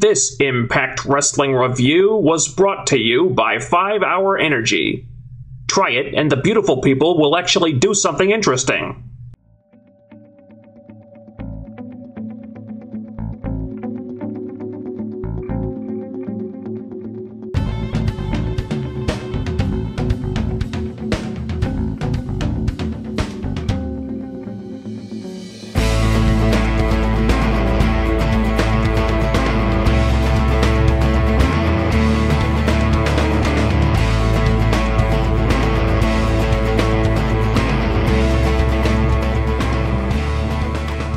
This Impact Wrestling review was brought to you by 5 Hour Energy. Try it, and the beautiful people will actually do something interesting.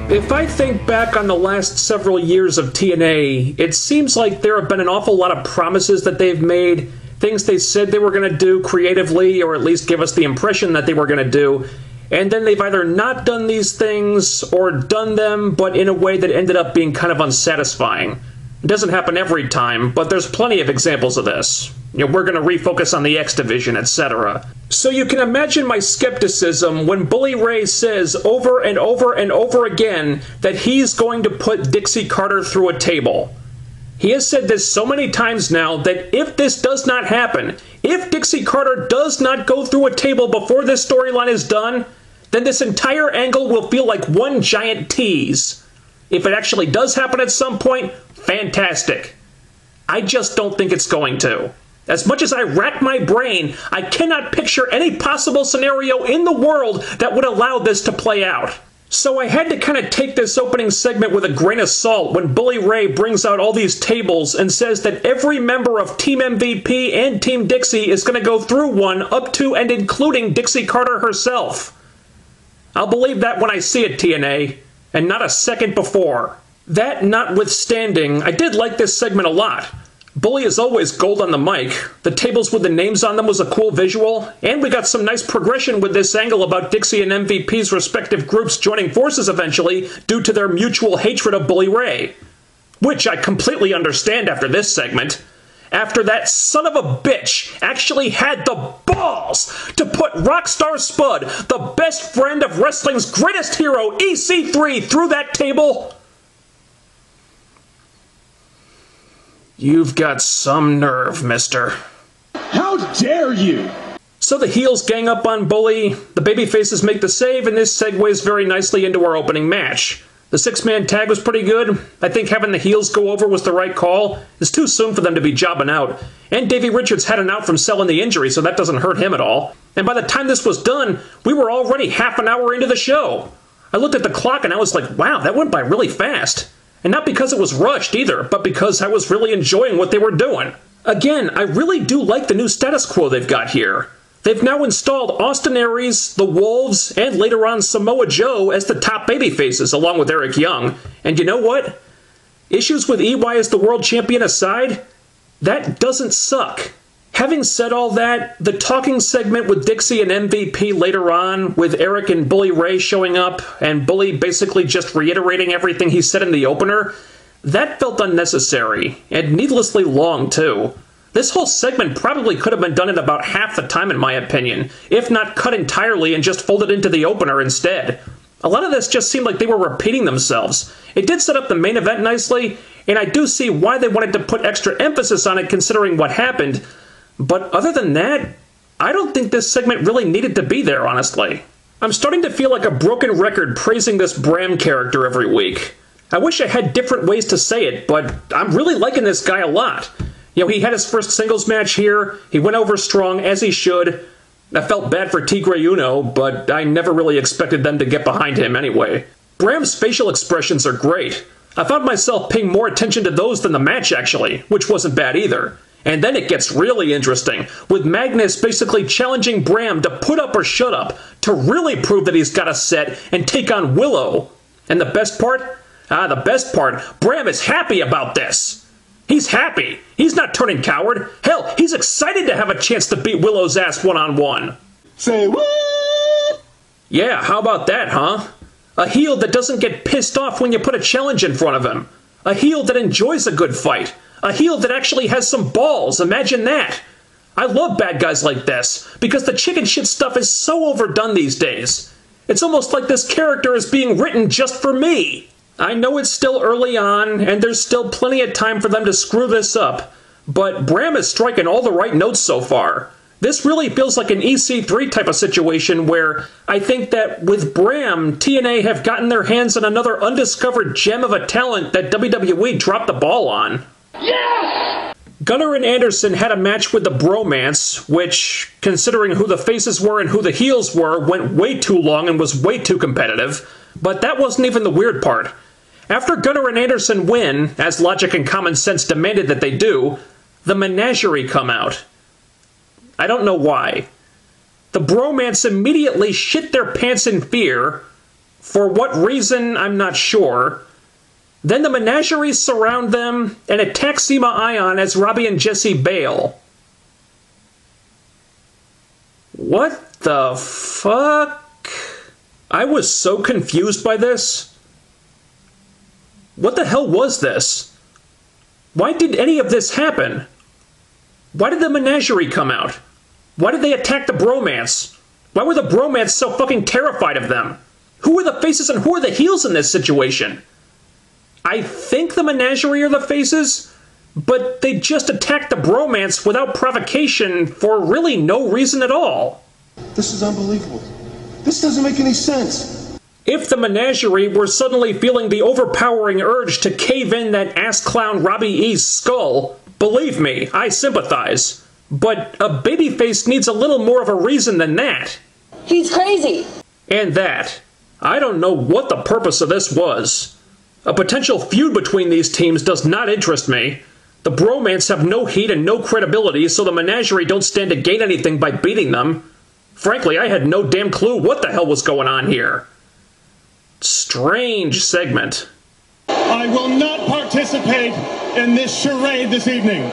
If I think back on the last several years of TNA, it seems like there have been an awful lot of promises that they've made, things they said they were going to do creatively, or at least give us the impression that they were going to do, and then they've either not done these things or done them, but in a way that ended up being kind of unsatisfying. It doesn't happen every time, but there's plenty of examples of this. We're going to refocus on the X Division, etc. So you can imagine my skepticism when Bully Ray says over and over and over again that he's going to put Dixie Carter through a table. He has said this so many times now that if this does not happen, if Dixie Carter does not go through a table before this storyline is done, then this entire angle will feel like one giant tease. If it actually does happen at some point, fantastic. I just don't think it's going to. As much as I rack my brain, I cannot picture any possible scenario in the world that would allow this to play out. So I had to kind of take this opening segment with a grain of salt when Bully Ray brings out all these tables and says that every member of Team MVP and Team Dixie is going to go through one up to and including Dixie Carter herself. I'll believe that when I see it, TNA, and not a second before. That notwithstanding, I did like this segment a lot. Bully is always gold on the mic. The tables with the names on them was a cool visual, and we got some nice progression with this angle about Dixie and MVP's respective groups joining forces eventually due to their mutual hatred of Bully Ray. Which I completely understand after this segment. After that son of a bitch actually had the balls to put Rockstar Spud, the best friend of wrestling's greatest hero, EC3, through that table. You've got some nerve, mister. How dare you! So the heels gang up on Bully, the babyfaces make the save, and this segues very nicely into our opening match. The six-man tag was pretty good. I think having the heels go over was the right call. It's too soon for them to be jobbing out. And Davey Richards had an out from selling the injury, so that doesn't hurt him at all. And by the time this was done, we were already half an hour into the show. I looked at the clock and I was like, wow, that went by really fast. And not because it was rushed either, but because I was really enjoying what they were doing. Again, I really do like the new status quo they've got here. They've now installed Austin Aries, the Wolves, and later on Samoa Joe as the top babyfaces, along with Eric Young. And you know what? Issues with EY as the world champion aside, that doesn't suck. Having said all that, the talking segment with Dixie and MVP later on, with Eric and Bully Ray showing up, and Bully basically just reiterating everything he said in the opener, that felt unnecessary, and needlessly long, too. This whole segment probably could have been done in about half the time, in my opinion, if not cut entirely and just folded into the opener instead. A lot of this just seemed like they were repeating themselves. It did set up the main event nicely, and I do see why they wanted to put extra emphasis on it considering what happened. But other than that, I don't think this segment really needed to be there, honestly. I'm starting to feel like a broken record praising this Bram character every week. I wish I had different ways to say it, but I'm really liking this guy a lot. He had his first singles match here, he went over strong, as he should. I felt bad for Tigre Uno, but I never really expected them to get behind him anyway. Bram's facial expressions are great. I found myself paying more attention to those than the match, actually, which wasn't bad either. And then it gets really interesting, with Magnus basically challenging Bram to put up or shut up, to really prove that he's got a set and take on Willow. And the best part? The best part, Bram is happy about this. He's happy. He's not turning coward. Hell, he's excited to have a chance to beat Willow's ass one-on-one. Say what? Yeah, how about that, huh? A heel that doesn't get pissed off when you put a challenge in front of him. A heel that enjoys a good fight. A heel that actually has some balls, imagine that. I love bad guys like this, because the chicken shit stuff is so overdone these days. It's almost like this character is being written just for me. I know it's still early on, and there's still plenty of time for them to screw this up, but Bram is striking all the right notes so far. This really feels like an EC3 type of situation where I think that with Bram, TNA have gotten their hands on another undiscovered gem of a talent that WWE dropped the ball on. Yes! Gunner and Anderson had a match with the Bromance, which, considering who the faces were and who the heels were, went way too long and was way too competitive. But that wasn't even the weird part. After Gunner and Anderson win, as logic and common sense demanded that they do, the Menagerie come out. I don't know why. The Bromance immediately shit their pants in fear. For what reason, I'm not sure. Then the Menagerie surround them and attack Sema Ion as Robbie and Jesse bail. What the fuck? I was so confused by this. What the hell was this? Why did any of this happen? Why did the Menagerie come out? Why did they attack the Bromance? Why were the Bromance so fucking terrified of them? Who are the faces and who are the heels in this situation? I think the Menagerie are the faces, but they just attacked the Bromance without provocation for really no reason at all. This is unbelievable. This doesn't make any sense. If the Menagerie were suddenly feeling the overpowering urge to cave in that ass clown Robbie E's skull, believe me, I sympathize. But a babyface needs a little more of a reason than that. He's crazy. And that. I don't know what the purpose of this was. A potential feud between these teams does not interest me. The Bromance have no heat and no credibility, so the Menagerie don't stand to gain anything by beating them. Frankly, I had no damn clue what the hell was going on here. Strange segment. I will not participate in this charade this evening.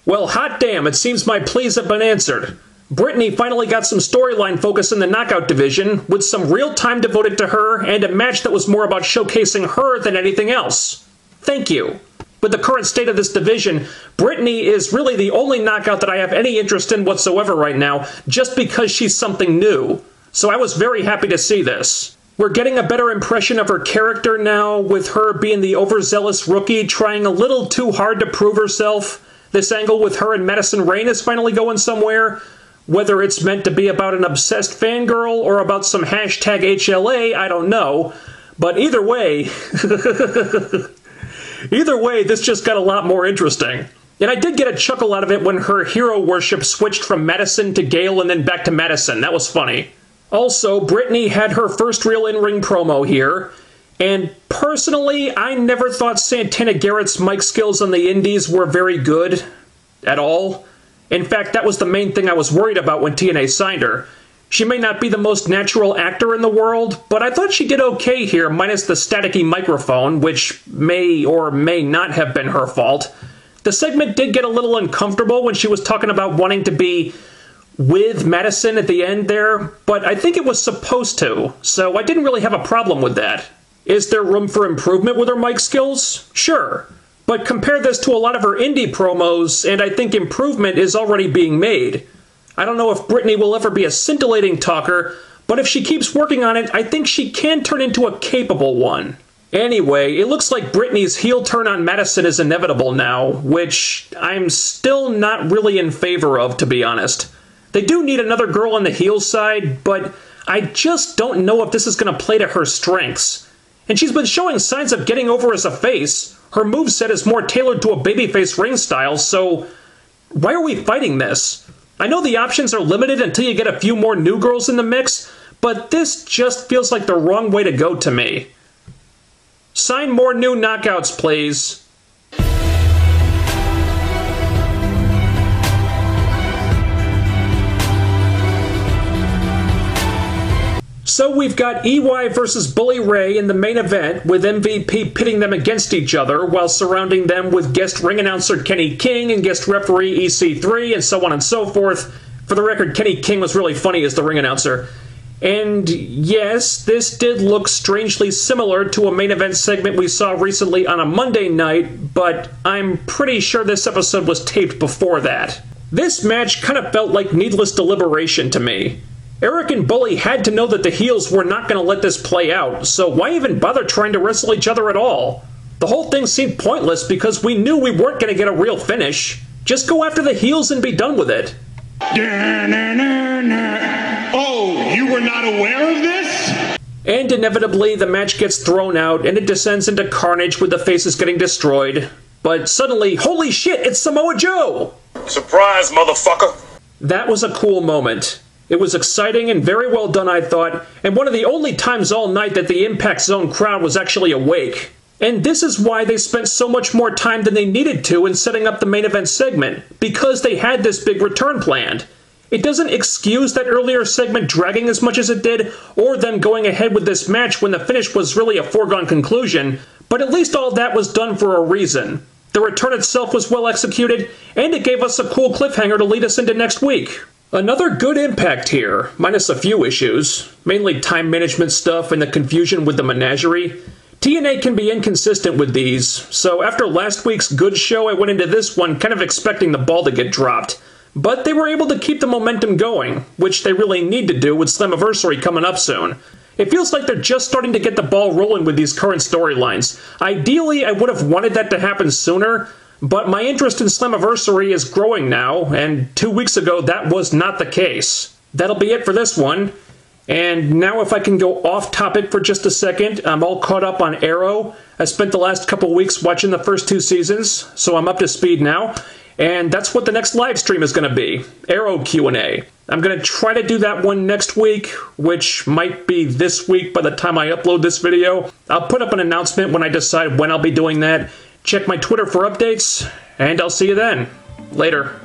Well, hot damn, it seems my pleas have been answered. Brittany finally got some storyline focus in the Knockout division, with some real time devoted to her, and a match that was more about showcasing her than anything else. Thank you. With the current state of this division, Brittany is really the only Knockout that I have any interest in whatsoever right now, just because she's something new. So I was very happy to see this. We're getting a better impression of her character now, with her being the overzealous rookie trying a little too hard to prove herself. This angle with her and Madison Rayne is finally going somewhere. Whether it's meant to be about an obsessed fangirl or about some hashtag HLA, I don't know. But either way, this just got a lot more interesting. And I did get a chuckle out of it when her hero worship switched from Madison to Gale and then back to Madison. That was funny. Also, Brittany had her first real in-ring promo here. And personally, I never thought Santana Garrett's mic skills on the indies were very good at all. In fact, that was the main thing I was worried about when TNA signed her. She may not be the most natural actor in the world, but I thought she did okay here, minus the staticky microphone, which may or may not have been her fault. The segment did get a little uncomfortable when she was talking about wanting to be with Madison at the end there, but I think it was supposed to, so I didn't really have a problem with that. Is there room for improvement with her mic skills? Sure. But compare this to a lot of her indie promos, and I think improvement is already being made. I don't know if Brittany will ever be a scintillating talker, but if she keeps working on it, I think she can turn into a capable one. Anyway, it looks like Brittany's heel turn on Madison is inevitable now, which I'm still not really in favor of, to be honest. They do need another girl on the heel side, but I just don't know if this is going to play to her strengths. And she's been showing signs of getting over as a face. Her moveset is more tailored to a babyface ring style, so why are we fighting this? I know the options are limited until you get a few more new girls in the mix, but this just feels like the wrong way to go to me. Sign more new knockouts, please. So we've got EY versus Bully Ray in the main event, with MVP pitting them against each other while surrounding them with guest ring announcer Kenny King and guest referee EC3 and so on and so forth. For the record, Kenny King was really funny as the ring announcer. And yes, this did look strangely similar to a main event segment we saw recently on a Monday night, but I'm pretty sure this episode was taped before that. This match kind of felt like needless deliberation to me. Eric and Bully had to know that the heels were not going to let this play out, so why even bother trying to wrestle each other at all? The whole thing seemed pointless because we knew we weren't going to get a real finish. Just go after the heels and be done with it. Oh, you were not aware of this? And inevitably, the match gets thrown out and it descends into carnage with the faces getting destroyed. But suddenly, holy shit, it's Samoa Joe! Surprise, motherfucker! That was a cool moment. It was exciting and very well done, I thought, and one of the only times all night that the Impact Zone crowd was actually awake. And this is why they spent so much more time than they needed to in setting up the main event segment, because they had this big return planned. It doesn't excuse that earlier segment dragging as much as it did, or them going ahead with this match when the finish was really a foregone conclusion, but at least all that was done for a reason. The return itself was well executed, and it gave us a cool cliffhanger to lead us into next week. Another good Impact here, minus a few issues, mainly time management stuff and the confusion with the Menagerie. TNA can be inconsistent with these, so after last week's good show I went into this one kind of expecting the ball to get dropped. But they were able to keep the momentum going, which they really need to do with Slammiversary coming up soon. It feels like they're just starting to get the ball rolling with these current storylines. Ideally, I would have wanted that to happen sooner, but my interest in Slammiversary is growing now, and 2 weeks ago that was not the case. That'll be it for this one. And now if I can go off topic for just a second, I'm all caught up on Arrow. I spent the last couple weeks watching the first 2 seasons, so I'm up to speed now. And that's what the next live stream is going to be, Arrow Q&A. I'm going to try to do that one next week, which might be this week by the time I upload this video. I'll put up an announcement when I decide when I'll be doing that. Check my Twitter for updates, and I'll see you then. Later.